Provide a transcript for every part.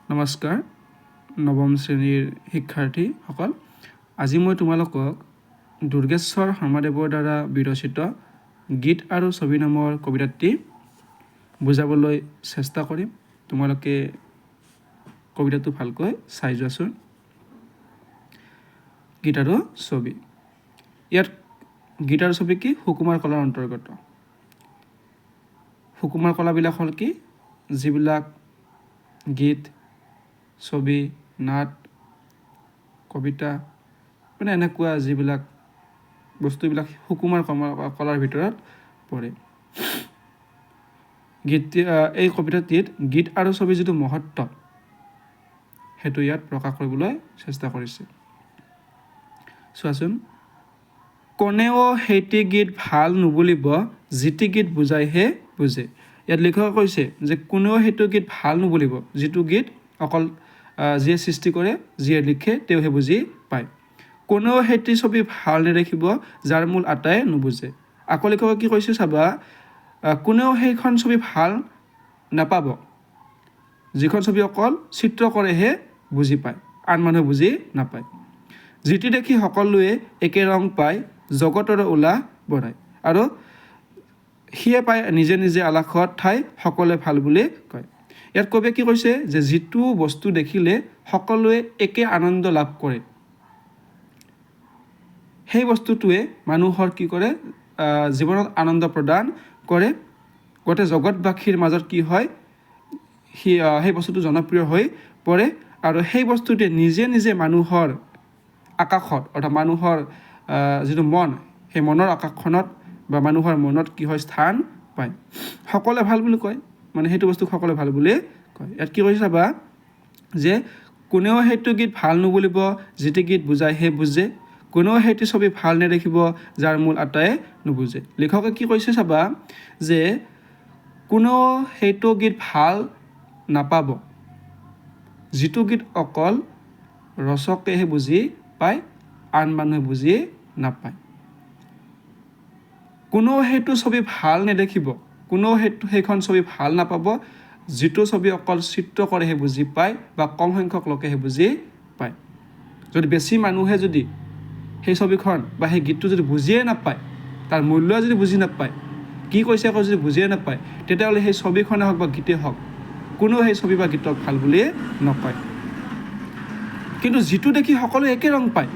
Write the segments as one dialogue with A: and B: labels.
A: নমস্কাৰ নৱম শ্ৰেণীৰ শিক্ষাৰ্থীসকল। আজি মই তোমালোকক দুৰ্গেশ্বৰ শৰ্মাদেৱৰ দ্বাৰা বিৰচিত গীত আৰু ছবি নামৰ কবিতাটি বুজাবলৈ চেষ্টা কৰিম। তোমালোকে কবিতাটো ভালকৈ চাই যোৱাচোন। গীত আৰু ছবি। ইয়াত গীত আৰু ছবি কি? সুকুমাৰ কলাৰ অন্তৰ্গত। সুকুমাৰ কলাবিলাক হ'ল কি? যিবিলাক গীত, ছবি, নাট, কবিতা, মানে এনেকুৱা যিবিলাক বস্তুবিলাক সুকুমাৰ কলাৰ ভিতৰত পৰে। এই কবিতাটিত গীত আৰু ছবি যিটো মহত্ব, সেইটো ইয়াত প্ৰকাশ কৰিবলৈ চেষ্টা কৰিছে। চোৱাচোন। কোনেও সেইটি গীত ভাল নুবুলিব, যিটি গীত বুজাইহে বুজে। ইয়াত লিখকে কৈছে যে কোনেও সেইটো গীত ভাল নুবুলিব, যিটো গীত অকল যিয়ে সৃষ্টি কৰে, যিয়ে লিখে তেওঁহে বুজি পায়। কোনেও সেইটি ছবি ভাল নেদেখিব, যাৰ মূল আটাই নুবুজে। আকৌ লিখকে কি কৈছে চাবা, কোনেও সেইখন ছবি ভাল নাপাব, যিখন ছবি অকল চিত্ৰ কৰেহে বুজি পায়, আন মানুহে বুজি নাপায়। যিটি দেখি সকলোৱে একে ৰং পায়, জগতৰ ওলা বঢ়ায়। আৰু সিয়ে পায় নিজে নিজে আলাসত ঠাই, সকলোৱে ভাল বুলি কয়। ইয়াত কবিয়ে কি কৈছে যে যিটো বস্তু দেখিলে সকলোৱে একে আনন্দ লাভ কৰে, সেই বস্তুটোৱে মানুহৰ কি কৰে, জীৱনত আনন্দ প্ৰদান কৰে। গোটেই জগতবাসীৰ মাজত কি হয়, সেই বস্তুটো জনপ্ৰিয় হৈ পৰে। আৰু সেই বস্তুটোৱে নিজে নিজে মানুহৰ আকাশত, অৰ্থাৎ মানুহৰ যিটো মন, সেই মনৰ আকাশখনত বা মানুহৰ মনত কি হয়, স্থান পায়। সকলোৱে ভাল বুলি কয়, মানে সেইটো বস্তুক সকলোৱে ভাল বুলি কয়। ইয়াত কি কৈছে চাবা, যে কোনেও সেইটো গীত ভাল নুবুলিব, যিটি গীত বুজাইহে বুজে। কোনেও সেইটো ছবি ভাল নেদেখিব, যাৰ মূল আটাই নুবুজে। লিখকে কি কৈছে চাবা, যে কোনেও সেইটো গীত ভাল নাপাব, যিটো গীত অকল ৰচকেহে বুজি পায়, আন মানুহে বুজি নাপায়। কোনেও সেইটো ছবি ভাল নেদেখিব, কোনেও সেইখন ছবি ভাল নাপাব, যিটো ছবি অকল চিত্ৰ কৰেহে বুজি পায়, বা কম সংখ্যক লোকেহে বুজি পায়। যদি বেছি মানুহে যদি সেই ছবিখন বা সেই গীতটো যদি বুজিয়ে নাপায়, তাৰ মূল্য যদি বুজি নাপায়, কি কৈছে আকৌ যদি বুজিয়ে নাপায়, তেতিয়াহ'লে সেই ছবিখনে হওক বা গীতেই হওক, কোনেও সেই ছবি বা গীতক ভাল বুলিয়ে নকয়। কিন্তু যিটো দেখি সকলোৱে একে ৰং পায়,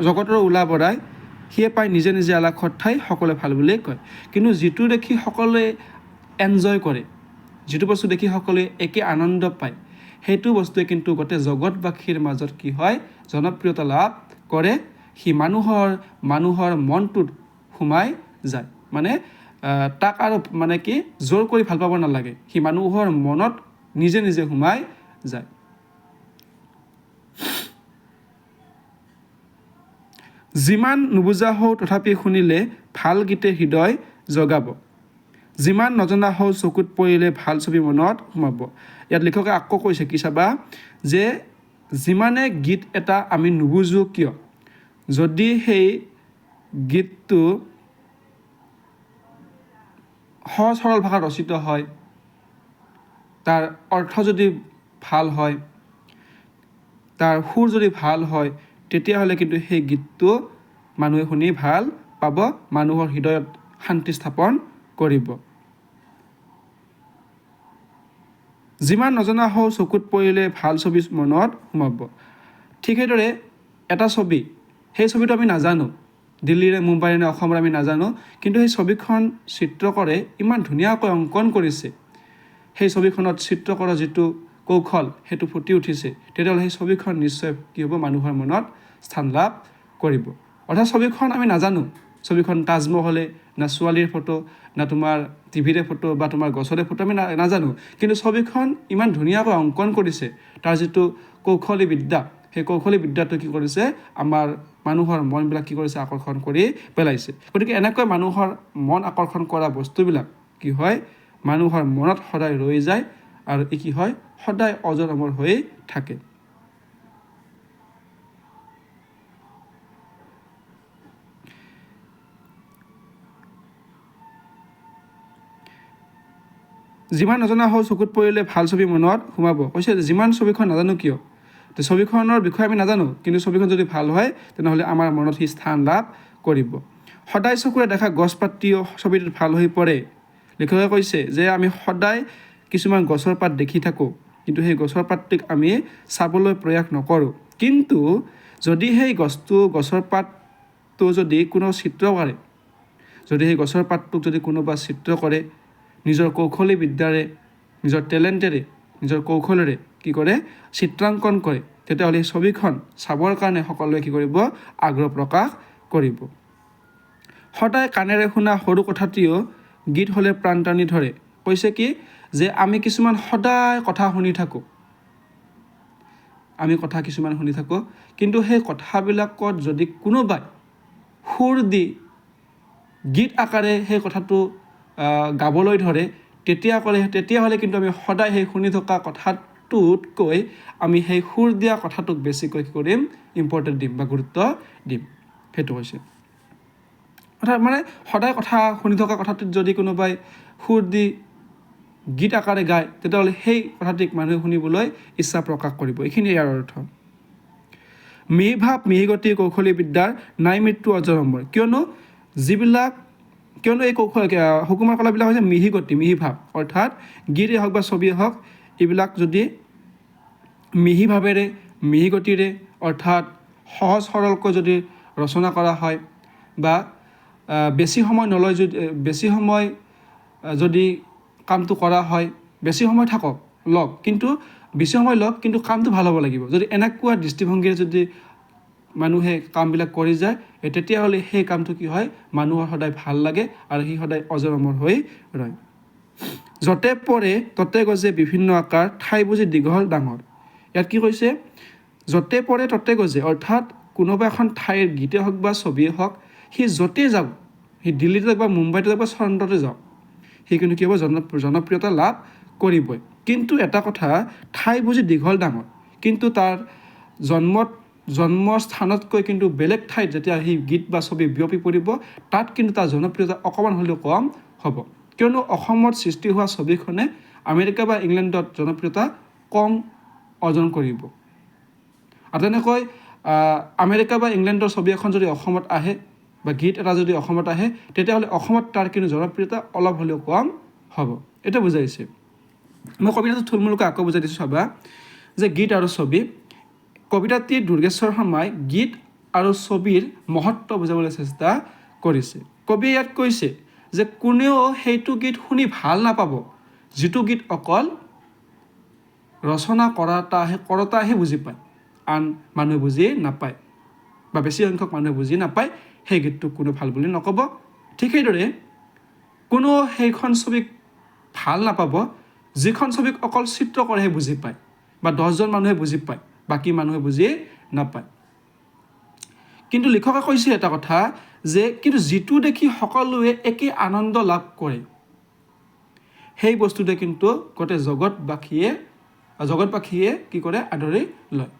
A: জগতৰ ওলা বঢ়ায়, সিয়ে পায় নিজে নিজে আলাসত ঠাই, সকলোৱে ভাল বুলিয়ে কয়। কিন্তু যিটো দেখি সকলোৱে এনজয় কৰে, যিটো বস্তু দেখি সকলোৱে একে আনন্দ পায়, সেইটো বস্তুৱে কিন্তু গোটেই জগতবাসীৰ মাজত কি হয়, জনপ্ৰিয়তা লাভ কৰে। সি মানুহৰ মনটোত সোমাই যায়। মানে তাক আৰু মানে কি জোৰ কৰি ভাল পাব নালাগে, সি মানুহৰ মনত নিজে নিজে সোমাই যায়। যিমান নুবুজা হওঁ তথাপি শুনিলে, ভাল গীতে হৃদয় জগাব। যিমান নজনা হওঁ চকুত পৰিলে, ভাল ছবি মনত সোমাব। ইয়াত লিখকে আকৌ কৈছে কি চাবা, যে যিমানে গীত এটা আমি নুবুজো কিয়, যদি সেই গীতটো সহজ সৰল ভাষাত ৰচিত হয়, তাৰ অৰ্থ যদি ভাল হয়, তাৰ সুৰ যদি ভাল হয়, তেতিয়াহ'লে কিন্তু সেই গীতটো মানুহে শুনি ভাল পাব, মানুহৰ হৃদয়ত শান্তি স্থাপন কৰিব। যিমান নজনা হওঁ চকুত পৰিলে, ভাল ছবি মনত সোমাব। ঠিক সেইদৰে এটা ছবি, সেই ছবিটো আমি নাজানো, দিল্লীৰে মুম্বাইৰে নে অসমৰ আমি নাজানো, কিন্তু সেই ছবিখন চিত্ৰকৰে ইমান ধুনীয়াকৈ অংকন কৰিছে, সেই ছবিখনত চিত্ৰকৰৰ যিটো কৌশল সেইটো ফুটি উঠিছে, তেতিয়াহ'লে সেই ছবিখন নিশ্চয় কি হ'ব, মানুহৰ মনত স্থান লাভ কৰিব। অৰ্থাৎ ছবিখন আমি নাজানো, ছবিখন তাজমহলে না ছোৱালীৰ ফটো, না তোমাৰ টিভিৰে ফটো, বা তোমাৰ গছৰে ফটো, আমি নাজানো, কিন্তু ছবিখন ইমান ধুনীয়াকৈ অংকন কৰিছে, তাৰ যিটো কৌশলী বিদ্যা, সেই কৌশলী বিদ্যাটো কি কৰিছে, আমাৰ মানুহৰ মনবিলাক কি কৰিছে, আকৰ্ষণ কৰি পেলাইছে। গতিকে এনেকৈ মানুহৰ মন আকৰ্ষণ কৰা বস্তুবিলাক কি হয়, মানুহৰ মনত সদায় ৰৈ যায়, আৰু ই কি হয়, সদায় অজৰ অমৰ হৈ থাকে। যিমান নজনা হওঁ চকুত পৰিলে ভাল ছবি মনত সোমাব। কৈছে যিমান ছবিখন নাজানো কিয়, তো ছবিখনৰ বিষয়ে আমি নাজানো, কিন্তু ছবিখন যদি ভাল হয় তেনেহ'লে আমাৰ মনত সি স্থান লাভ কৰিব। সদায় চকুৰে দেখা গছ পাতিও ছবিটোত ভাল হৈ পৰে। লেখকে কৈছে যে আমি সদায় কিছুমান গছৰ পাত দেখি থাকোঁ, কিন্তু সেই গছৰ পাতটোক আমি চাবলৈ প্ৰয়াস নকৰোঁ। কিন্তু যদি সেই গছৰ পাতটো যদি কোনো চিত্ৰ কৰে, যদি সেই গছৰ পাতটোক যদি কোনোবা চিত্ৰ কৰে নিজৰ কৌশলী বিদ্যাৰে, নিজৰ টেলেণ্টেৰে, নিজৰ কৌশলেৰে কি কৰে চিত্ৰাংকন কৰে, তেতিয়াহ'লে সেই ছবিখন চাবৰ কাৰণে সকলোৱে কি কৰিব আগ্ৰহ প্ৰকাশ কৰিব। সদায় কাণেৰে শুনা সৰু কথাটিও গীত হ'লে প্ৰাণ টানি ধৰে। কৈছে কি যে আমি কিছুমান সদায় কথা শুনি থাকোঁ, কিন্তু সেই কথাবিলাকত যদি কোনোবাই সুৰ দি গীত আকাৰে সেই কথাটো গাবলৈ ধৰে, তেতিয়াহ'লে কিন্তু আমি সদায় সেই শুনি থকা কথাটোতকৈ আমি সেই সুৰ দিয়া কথাটোক বেছিকৈ কি কৰিম ইম্পৰ্টেণ্ট দিম বা গুৰুত্ব দিম। সেইটো হৈছে অৰ্থাৎ মানে সদায় কথা শুনি থকা কথাটোত যদি কোনোবাই সুৰ দি গীত আকাৰে গায়, তেতিয়াহ'লে সেই কথাটিক মানুহে শুনিবলৈ ইচ্ছা প্ৰকাশ কৰিব। এইখিনি ইয়াৰ অৰ্থ। মিহি ভাৱ মিহি গতি কৌশলী বিদ্যাৰ নাই মৃত্যু অজৰমৰ। কিয়নো এই সুকুমাৰ কলাবিলাক হৈছে মিহি গতি মিহি ভাৱ, অৰ্থাৎ গীতেই হওক বা ছবিয়েই হওক, এইবিলাক যদি মিহি ভাৱেৰে মিহি গতিৰে অৰ্থাৎ সহজ সৰলকৈ যদি ৰচনা কৰা হয় বা বেছি সময় যদি কামটো কৰা হয়, বেছি সময় লওক কিন্তু কামটো ভাল হ'ব লাগিব। যদি এনেকুৱা দৃষ্টিভংগীৰে যদি মানুহে কামবিলাক কৰি যায়, তেতিয়াহ'লে সেই কামটো কি হয় মানুহৰ সদায় ভাল লাগে আৰু সি সদায় অজৰ-অমৰ হৈ ৰয়। য'তে পৰে ত'তে গজে বিভিন্ন আকাৰ, ঠাই বুজি দীঘল ডাঙৰ। ইয়াত কি কৈছে, য'তে পৰে ত'তে গজে, অৰ্থাৎ কোনোবা এখন ঠাইৰ গীতে হওক বা ছবিয়ে হওক, সি য'তেই যাওক, সি দিল্লীতে যাওক বা মুম্বাইতে যাওক বা চন্দ্ৰতে যাওক, সি কিন্তু কি হ'ব জনপ্ৰিয়তা লাভ কৰিবই। কিন্তু এটা কথা, ঠাই বুজি দীঘল ডাঙৰ, কিন্তু তাৰ জন্মস্থানতকৈ কিন্তু বেলেগ ঠাইত যেতিয়া সেই গীত বা ছবি বিয়পি পৰিব, তাত কিন্তু তাৰ জনপ্ৰিয়তা অকণমান হ'লেও কম হ'ব। কিয়নো অসমত সৃষ্টি হোৱা ছবিখনে আমেৰিকা বা ইংলেণ্ডত জনপ্ৰিয়তা কম অৰ্জন কৰিব। আৰু তেনেকৈ আমেৰিকা বা ইংলেণ্ডৰ ছবি এখন যদি অসমত আহে বা গীত এটা যদি অসমত আহে, তেতিয়াহ'লে অসমত তাৰ কিন্তু জনপ্ৰিয়তা অলপ হ'লেও কম হ'ব। এইটো বুজাইছে। মই কবিতাটো থুলমূলকৈ আকৌ বুজাই দিছোঁ চাবা, যে গীত আৰু ছবি। কবিতাটি দুৰ্গেশ্বৰ শৰ্মাই গীত আৰু ছবিৰ মহত্ব বুজাবলৈ চেষ্টা কৰিছে। কবিয়ে ইয়াত কৈছে যে কোনেও সেইটো গীত শুনি ভাল নাপাব যিটো গীত অকল ৰচনা কৰোঁতাহে বুজি পায়, আন মানুহে বুজি নাপায় বা বেছি সংখ্যক মানুহে বুজি নাপায়, সেই গীতটোক কোনো ভাল বুলি নক'ব। ঠিক সেইদৰে কোনো সেইখন ছবিক ভাল নাপাব যিখন ছবিক অকল চিত্ৰকৰেহে বুজি পায় বা 10জন মানুহে বুজি পায়, বাকী মানুহে বুজি নাপায়। কিন্তু লিখকে কৈছে এটা কথা, যে কিন্তু যিটো দেখি সকলোৱে একে আনন্দ লাভ কৰে, সেই বস্তুটোৱে কিন্তু গোটেই জগতবাসীয়ে কি কৰে আদৰি লয়।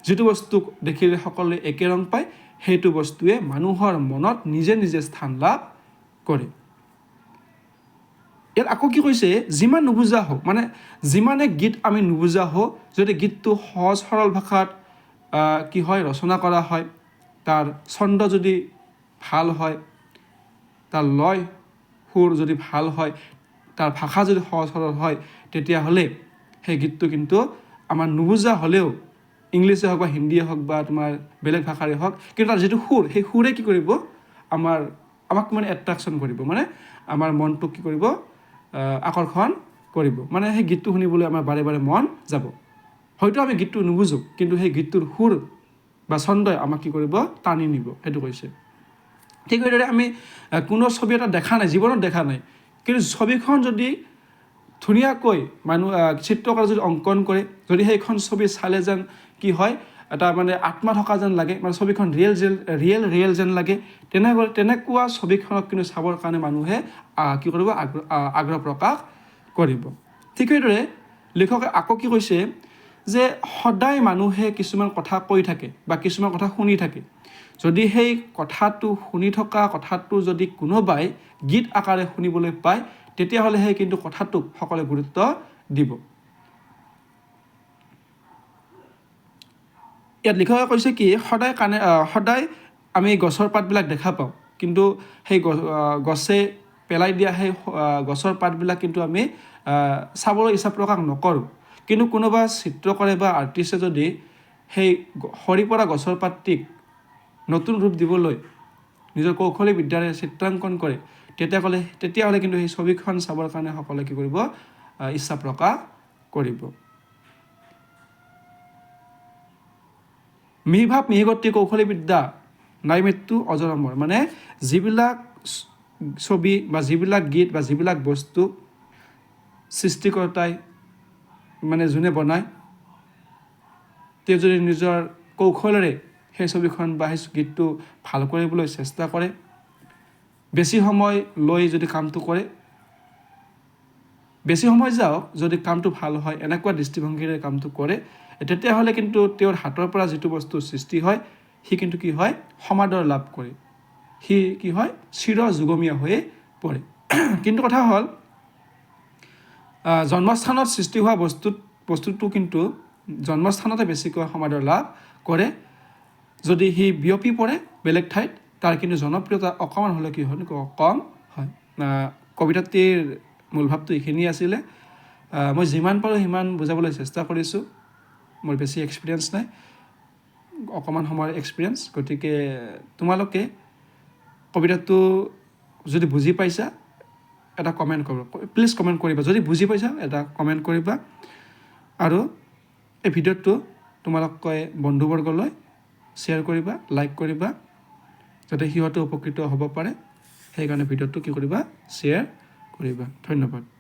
A: যিটো বস্তুক দেখিলে সকলোৱে একে ৰং পায়, সেইটো বস্তুৱে মানুহৰ মনত নিজে নিজে স্থান লাভ কৰে। ইয়াত আকৌ কি কৈছে, যিমান নুবুজা হওক, মানে যিমানে গীত আমি নুবুজা হওঁ, যদি গীতটো সহজ সৰল ভাষাত কি হয় ৰচনা কৰা হয়, তাৰ ছন্দ যদি ভাল হয়, তাৰ লয় সুৰ যদি ভাল হয়, তাৰ ভাষা যদি সহজ সৰল হয়, তেতিয়াহ'লে সেই গীতটো কিন্তু আমাৰ নুবুজা হ'লেও, ইংলিছে হওক বা হিন্দীয়ে হওক বা তোমাৰ বেলেগ ভাষাৰে হওক, কিন্তু তাৰ যিটো সুৰ, সেই সুৰে কি কৰিব আমাক মানে এট্ৰেকশ্যন কৰিব, মানে আমাৰ মনটোক কি কৰিব আকৰ্ষণ কৰিব, মানে সেই গীতটো শুনিবলৈ আমাৰ বাৰে বাৰে মন যাব। হয়তো আমি গীতটো নুবুজোঁ, কিন্তু সেই গীতটোৰ সুৰ বা ছন্দই আমাক কি কৰিব টানি নিব। সেইটো কৈছে। ঠিক সেইদৰে আমি কোনো ছবি এটা জীৱনত দেখা নাই, কিন্তু ছবিখন যদি ধুনীয়াকৈ চিত্ৰকাৰ যদি অংকন কৰে, যদি সেইখন ছবি চালে যেন কি হয় এটা মানে আত্মা থকা যেন লাগে, মানে ছবিখন ৰিয়েল যেন লাগে, তেনেকুৱা ছবিখনক কিন্তু চাবৰ কাৰণে মানুহে কি কৰিব আগ্ৰহ প্ৰকাশ কৰিব। ঠিক সেইদৰে লেখকে আকৌ কি কৈছে, যে সদায় মানুহে কিছুমান কথা কৈ থাকে বা কিছুমান কথা শুনি থাকে, যদি সেই শুনি থকা কথাটো যদি কোনোবাই গীত আকাৰে শুনিবলৈ পায়, তেতিয়াহ'লেহে কিন্তু কথাটোক সকলোৱে গুৰুত্ব দিব। ইয়াত লিখকে কৈছে কি সদায় আমি গছৰ পাতবিলাক দেখা পাওঁ, কিন্তু সেই গছে পেলাই দিয়া সেই গছৰ পাতবিলাক কিন্তু আমি চাবলৈ ইচ্ছা প্ৰকাশ নকৰোঁ। কিন্তু কোনোবা চিত্ৰকাৰে বা আৰ্টিষ্টে যদি সেই সৰি পৰা গছৰ পাতটিক নতুন ৰূপ দিবলৈ নিজৰ কৌশলী বিদ্যাৰে চিত্ৰাংকন কৰে, তেতিয়াহ'লে কিন্তু সেই ছবিখন চাবৰ কাৰণে সকলোৱে কি কৰিব, ইচ্ছা প্ৰকাশ কৰিব। মিহিভাৱ মিহিগতি কৌশলী বিদ্যা নাই মৃত্যু অজৰমৰ, মানে যিবিলাক ছবি বা যিবিলাক গীত বা যিবিলাক বস্তু সৃষ্টিকৰ্তাই মানে যোনে বনায়, তেওঁ যদি নিজৰ কৌশলেৰে সেই ছবিখন বা সেই গীতটো ভাল কৰিবলৈ চেষ্টা কৰে, বেছি সময় লৈ যদি কামটো কৰে, বেছি সময় যাওক, যদি কামটো ভাল হয় এনেকুৱা দৃষ্টিভংগীৰে কামটো কৰে, তেতিয়াহ'লে কিন্তু তেওঁৰ হাতৰ পৰা যিটো বস্তু সৃষ্টি হয় সি কিন্তু কি হয়, সমাদৰ লাভ কৰে, সি কি হয়, চিৰ যুগমীয়া হৈয়ে পৰে। কিন্তু কথা হ'ল জন্মস্থানত সৃষ্টি হোৱা বস্তুটো কিন্তু জন্মস্থানতে বেছিকৈ সমাদৰ লাভ কৰে। যদি সি বিয়পি পৰে বেলেগ ঠাইত, তাৰ কিন্তু জনপ্ৰিয়তা অকণমান হ'লে কি হয়, কম হয়। কবিতাটিৰ মূল ভাৱটো এইখিনি আছিলে। মই যিমান পাৰোঁ সিমান বুজাবলৈ চেষ্টা কৰিছোঁ। মোৰ বেছি এক্সপিৰিয়েঞ্চ নাই, অকণমান সময়ৰ এক্সপিৰিয়েঞ্চ। গতিকে তোমালোকে কবিতাটো যদি বুজি পাইছা এটা কমেণ্ট কৰিবা, প্লিজ কমেণ্ট কৰিবা। যদি বুজি পাইছা এটা কমেণ্ট কৰিবা, আৰু এই ভিডিঅ'টো তোমালোকে বন্ধুবৰ্গলৈ শ্বেয়াৰ কৰিবা, লাইক কৰিবা, যাতে সিহঁতে উপকৃত হ'ব পাৰে। সেইকাৰণে ভিডিঅ'টো কি কৰিবা, শ্বেয়াৰ কৰিবা। ধন্যবাদ।